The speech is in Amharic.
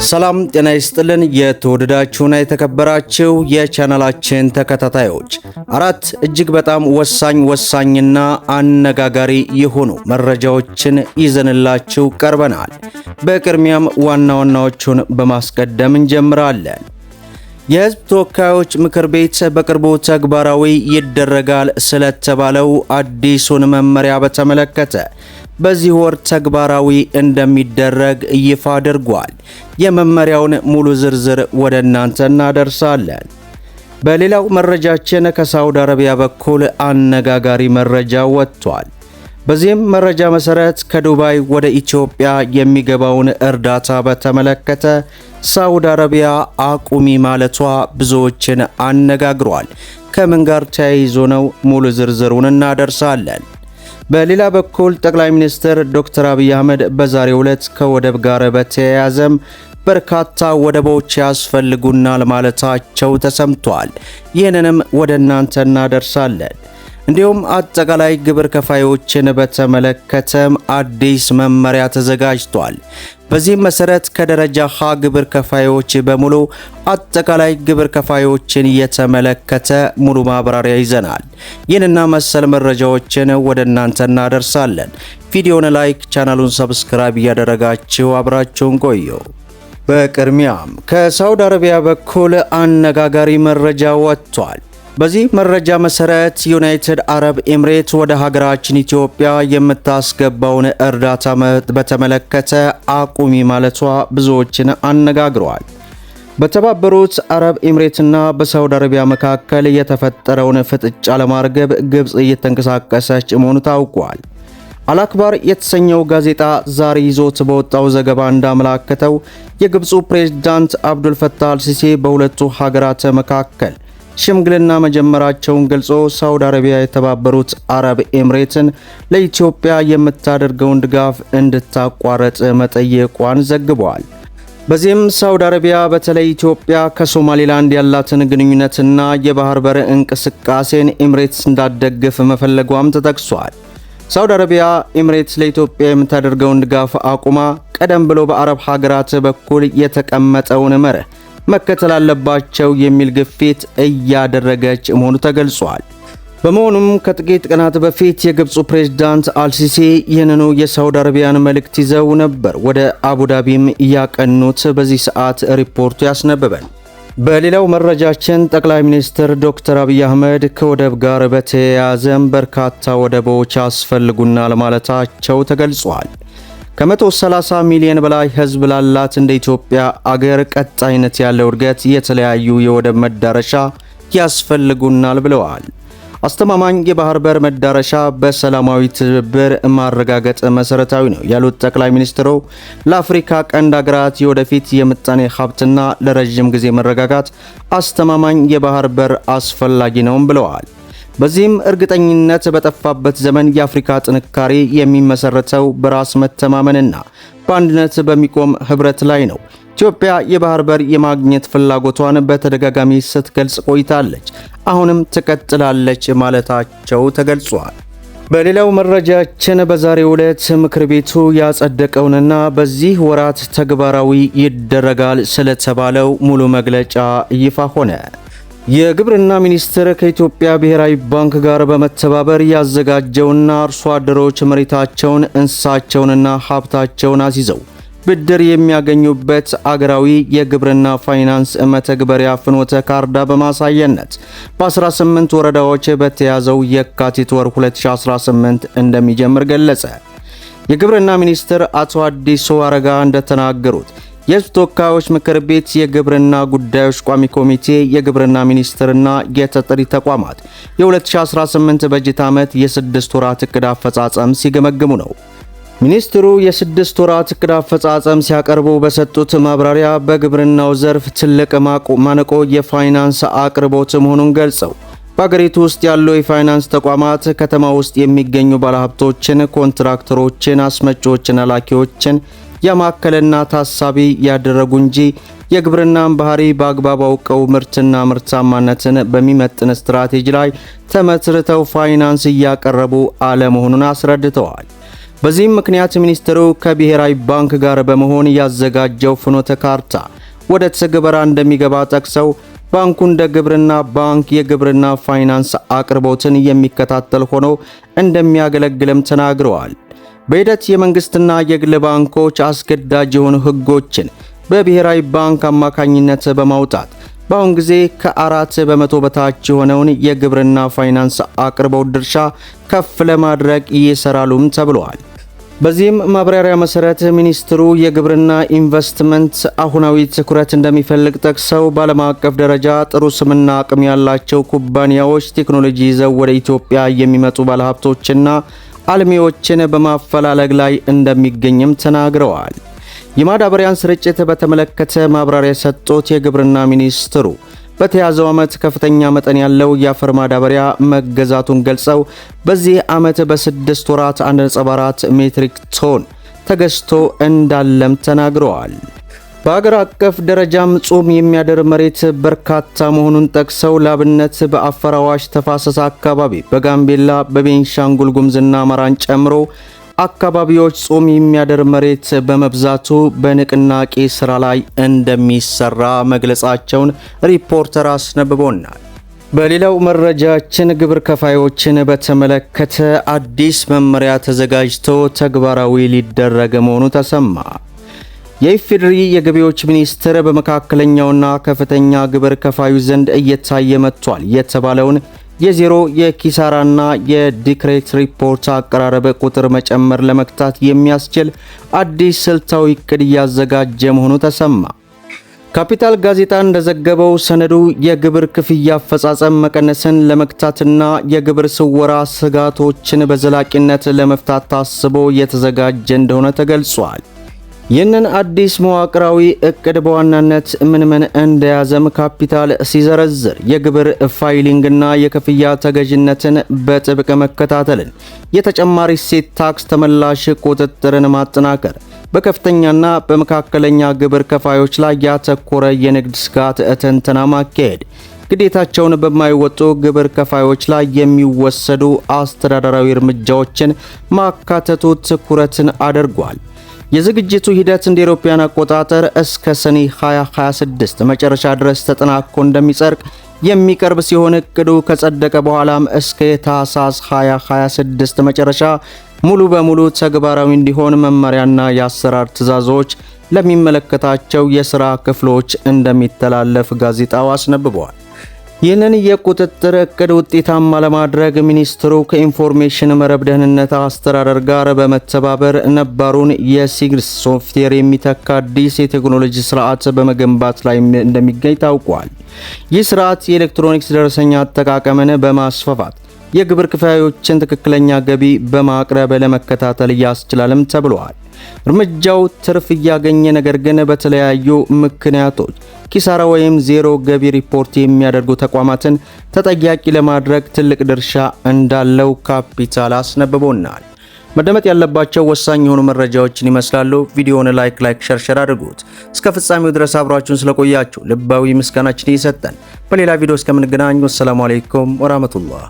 ሰላም ጤና ይስጥልን። የተወደዳችሁና የተከበራችሁ የቻናላችን ተከታታዮች አራት እጅግ በጣም ወሳኝና አነጋጋሪ የሆኑ መረጃዎችን ይዘንላችሁ ቀርበናል። በቅድሚያም ዋና ዋናዎቹን በማስቀደም እንጀምራለን። የሕዝብ ተወካዮች ምክር ቤት በቅርቡ ተግባራዊ ይደረጋል ስለተባለው አዲሱን መመሪያ በተመለከተ በዚህ ወር ተግባራዊ እንደሚደረግ ይፋ አድርጓል። የመመሪያውን ሙሉ ዝርዝር ወደ እናንተ እናደርሳለን። በሌላው መረጃችን ከሳውዲ አረቢያ በኩል አነጋጋሪ መረጃ ወጥቷል። በዚህም መረጃ መሰረት ከዱባይ ወደ ኢትዮጵያ የሚገባውን እርዳታ በተመለከተ ሳውዲ አረቢያ አቁሚ ማለቷ ብዙዎችን አነጋግሯል። ከምን ጋር ተያይዞ ነው? ሙሉ ዝርዝሩን እናደርሳለን። በሌላ በኩል ጠቅላይ ሚኒስትር ዶክተር አብይ አህመድ በዛሬው ዕለት ከወደብ ጋር በተያያዘም በርካታ ወደቦች ያስፈልጉናል ማለታቸው ተሰምቷል። ይህንንም ወደ እናንተ እናደርሳለን። እንዲሁም አጠቃላይ ግብር ከፋዮችን በተመለከተም አዲስ መመሪያ ተዘጋጅቷል። በዚህም መሰረት ከደረጃ ሀ ግብር ከፋዮች በሙሉ አጠቃላይ ግብር ከፋዮችን የተመለከተ ሙሉ ማብራሪያ ይዘናል። ይህንና መሰል መረጃዎችን ወደ እናንተ እናደርሳለን። ቪዲዮውን ላይክ፣ ቻናሉን ሰብስክራይብ እያደረጋችሁ አብራችሁን ቆዩ። በቅድሚያም ከሳውዲ አረቢያ በኩል አነጋጋሪ መረጃ ወጥቷል። በዚህ መረጃ መሰረት ዩናይትድ አረብ ኤምሬት ወደ ሀገራችን ኢትዮጵያ የምታስገባውን እርዳታ በተመለከተ አቁሚ ማለቷ ብዙዎችን አነጋግሯል። በተባበሩት አረብ ኤምሬትና በሳውዲ አረቢያ መካከል የተፈጠረውን ፍጥጫ ለማርገብ ግብጽ እየተንቀሳቀሰች መሆኑ ታውቋል። አልአክባር የተሰኘው ጋዜጣ ዛሬ ይዞት በወጣው ዘገባ እንዳመላከተው የግብፁ ፕሬዝዳንት አብዱልፈታህ አልሲሲ በሁለቱ ሀገራት መካከል ሽምግልና መጀመራቸውን ገልጾ ሳውዲ አረቢያ የተባበሩት አረብ ኤምሬትን ለኢትዮጵያ የምታደርገውን ድጋፍ እንድታቋርጥ መጠየቋን ዘግቧል። በዚህም ሳውዲ አረቢያ በተለይ ኢትዮጵያ ከሶማሌላንድ ያላትን ግንኙነትና የባህር በር እንቅስቃሴን ኤምሬትስ እንዳትደግፍ መፈለጓም ተጠቅሷል። ሳውዲ አረቢያ ኤምሬትስ ለኢትዮጵያ የምታደርገውን ድጋፍ አቁማ ቀደም ብሎ በአረብ ሀገራት በኩል የተቀመጠውን መርህ መከተል አለባቸው የሚል ግፊት እያደረገች መሆኑ ተገልጿል። በመሆኑም ከጥቂት ቀናት በፊት የግብፁ ፕሬዝዳንት አልሲሲ ይህንኑ የሳውዲ አረቢያን መልእክት ይዘው ነበር ወደ አቡዳቢም እያቀኑት በዚህ ሰዓት ሪፖርቱ ያስነብበን። በሌላው መረጃችን ጠቅላይ ሚኒስትር ዶክተር አብይ አህመድ ከወደብ ጋር በተያያዘም በርካታ ወደቦች ያስፈልጉናል ማለታቸው ተገልጿል። ከ130 ሚሊዮን በላይ ሕዝብ ላላት እንደ ኢትዮጵያ አገር ቀጣይነት ያለው እድገት የተለያዩ የወደብ መዳረሻ ያስፈልጉናል ብለዋል። አስተማማኝ የባህር በር መዳረሻ በሰላማዊ ትብብር ማረጋገጥ መሰረታዊ ነው ያሉት ጠቅላይ ሚኒስትሩ ለአፍሪካ ቀንድ አገራት የወደፊት የምጣኔ ሀብትና ለረጅም ጊዜ መረጋጋት አስተማማኝ የባህር በር አስፈላጊ ነውም ብለዋል። በዚህም እርግጠኝነት በጠፋበት ዘመን የአፍሪካ ጥንካሬ የሚመሰረተው በራስ መተማመንና በአንድነት በሚቆም ህብረት ላይ ነው። ኢትዮጵያ የባህር በር የማግኘት ፍላጎቷን በተደጋጋሚ ስትገልጽ ቆይታለች፣ አሁንም ትቀጥላለች ማለታቸው ተገልጿል። በሌላው መረጃችን በዛሬው ዕለት ምክር ቤቱ ያጸደቀውንና በዚህ ወራት ተግባራዊ ይደረጋል ስለተባለው ሙሉ መግለጫ ይፋ ሆነ። የግብርና ሚኒስቴር ከኢትዮጵያ ብሔራዊ ባንክ ጋር በመተባበር ያዘጋጀውና አርሶ አደሮች መሬታቸውን፣ እንስሳቸውንና ሀብታቸውን አስይዘው ብድር የሚያገኙበት አገራዊ የግብርና ፋይናንስ መተግበሪያ ፍኖተ ካርታ በማሳየነት በ18 ወረዳዎች በተያዘው የካቲት ወር 2018 እንደሚጀምር ገለጸ። የግብርና ሚኒስትር አቶ አዲሱ አረጋ እንደተናገሩት የሕዝብ ተወካዮች ምክር ቤት የግብርና ጉዳዮች ቋሚ ኮሚቴ የግብርና ሚኒስቴርና የተጠሪ ተቋማት የ2018 በጀት ዓመት የ6 ወራት ዕቅድ አፈጻጸም ሲገመግሙ ነው። ሚኒስትሩ የ6 ወራት ዕቅድ አፈጻጸም ሲያቀርቡ በሰጡት ማብራሪያ በግብርናው ዘርፍ ትልቅ ማነቆ የፋይናንስ አቅርቦት መሆኑን ገልጸው በአገሪቱ ውስጥ ያሉ የፋይናንስ ተቋማት ከተማ ውስጥ የሚገኙ ባለሀብቶችን፣ ኮንትራክተሮችን፣ አስመጪዎችና ላኪዎችን ያማከለና ታሳቢ ያደረጉ እንጂ የግብርናን ባህሪ በአግባብ አውቀው ምርትና ምርታማነትን በሚመጥን ስትራቴጂ ላይ ተመስርተው ፋይናንስ እያቀረቡ አለመሆኑን አስረድተዋል። በዚህም ምክንያት ሚኒስትሩ ከብሔራዊ ባንክ ጋር በመሆን ያዘጋጀው ፍኖተ ካርታ ወደ ትግበራ እንደሚገባ ጠቅሰው ባንኩ እንደ ግብርና ባንክ የግብርና ፋይናንስ አቅርቦትን የሚከታተል ሆኖ እንደሚያገለግልም ተናግረዋል። በሂደት የመንግስትና የግል ባንኮች አስገዳጅ የሆኑ ህጎችን በብሔራዊ ባንክ አማካኝነት በማውጣት በአሁን ጊዜ ከ4 በመቶ በታች የሆነውን የግብርና ፋይናንስ አቅርቦት ድርሻ ከፍ ለማድረግ ይሰራሉም ተብሏል። በዚህም ማብራሪያ መሰረት ሚኒስትሩ የግብርና ኢንቨስትመንት አሁናዊ ትኩረት እንደሚፈልግ ጠቅሰው በዓለም አቀፍ ደረጃ ጥሩ ስምና አቅም ያላቸው ኩባንያዎች ቴክኖሎጂ ይዘው ወደ ኢትዮጵያ የሚመጡ ባለሀብቶችና አልሚዎችን በማፈላለግ ላይ እንደሚገኝም ተናግረዋል። የማዳበሪያን ስርጭት በተመለከተ ማብራሪያ የሰጡት የግብርና ሚኒስትሩ በተያዘው ዓመት ከፍተኛ መጠን ያለው የአፈር ማዳበሪያ መገዛቱን ገልጸው በዚህ ዓመት በ6 ወራት 1.4 ሜትሪክ ቶን ተገዝቶ እንዳለም ተናግረዋል። በአገር አቀፍ ደረጃም ጾም የሚያደር መሬት በርካታ መሆኑን ጠቅሰው ለአብነት በአፋር አዋሽ ተፋሰስ አካባቢ፣ በጋምቤላ፣ በቤንሻንጉል ጉሙዝና አማራን ጨምሮ አካባቢዎች ጾም የሚያደር መሬት በመብዛቱ በንቅናቄ ስራ ላይ እንደሚሰራ መግለጻቸውን ሪፖርተር አስነብቦናል። በሌላው መረጃችን ግብር ከፋዮችን በተመለከተ አዲስ መመሪያ ተዘጋጅቶ ተግባራዊ ሊደረግ መሆኑ ተሰማ። የኢፌዴሪ የገቢዎች ሚኒስቴር በመካከለኛውና ከፍተኛ ግብር ከፋዩ ዘንድ እየታየ መጥቷል የተባለውን የዜሮ የኪሳራና የዲክሬት ሪፖርት አቀራረብ ቁጥር መጨመር ለመክታት የሚያስችል አዲስ ስልታዊ እቅድ እያዘጋጀ መሆኑ ተሰማ። ካፒታል ጋዜጣ እንደዘገበው ሰነዱ የግብር ክፍያ አፈጻጸም መቀነስን ለመክታትና የግብር ስወራ ስጋቶችን በዘላቂነት ለመፍታት ታስቦ የተዘጋጀ እንደሆነ ተገልጿል። ይህንን አዲስ መዋቅራዊ እቅድ በዋናነት ምን እንደያዘም ካፒታል ሲዘረዝር የግብር ፋይሊንግና የክፍያ ተገዥነትን በጥብቅ መከታተልን፣ የተጨማሪ እሴት ታክስ ተመላሽ ቁጥጥርን ማጠናከር፣ በከፍተኛና በመካከለኛ ግብር ከፋዮች ላይ ያተኮረ የንግድ ስጋት ትንተና ማካሄድ፣ ግዴታቸውን በማይወጡ ግብር ከፋዮች ላይ የሚወሰዱ አስተዳደራዊ እርምጃዎችን ማካተቱ ትኩረትን አድርጓል። የዝግጅቱ ሂደት እንደ አውሮፓውያን አቆጣጠር እስከ ሰኔ 2026 መጨረሻ ድረስ ተጠናክሮ እንደሚጸድቅ የሚቀርብ ሲሆን እቅዱ ከጸደቀ በኋላም እስከ ታህሳስ 2026 መጨረሻ ሙሉ በሙሉ ተግባራዊ እንዲሆን መመሪያና የአሰራር ትዕዛዞች ለሚመለከታቸው የሥራ ክፍሎች እንደሚተላለፍ ጋዜጣው አስነብቧል። ይህንን የቁጥጥር እቅድ ውጤታማ ለማድረግ ሚኒስትሩ ከኢንፎርሜሽን መረብ ደህንነት አስተዳደር ጋር በመተባበር ነባሩን የሲግስ ሶፍትዌር የሚተካ አዲስ የቴክኖሎጂ ስርዓት በመገንባት ላይ እንደሚገኝ ታውቋል። ይህ ስርዓት የኤሌክትሮኒክስ ደረሰኛ አጠቃቀምን በማስፋፋት የግብር ከፋዮችን ትክክለኛ ገቢ በማቅረብ ለመከታተል ያስችላልም ተብሏል። እርምጃው ትርፍ እያገኘ ነገር ግን በተለያዩ ምክንያቶች ኪሳራ ወይም ዜሮ ገቢ ሪፖርት የሚያደርጉ ተቋማትን ተጠያቂ ለማድረግ ትልቅ ድርሻ እንዳለው ካፒታል አስነብቦናል። መደመጥ ያለባቸው ወሳኝ የሆኑ መረጃዎችን ይመስላሉ። ቪዲዮውን ላይክ ሸር አድርጉት። እስከ ፍጻሜው ድረስ አብራችሁን ስለቆያችሁ ልባዊ ምስጋናችን እየሰጠን በሌላ ቪዲዮ እስከምንገናኙ ሰላም አለይኩም ወራህመቱላህ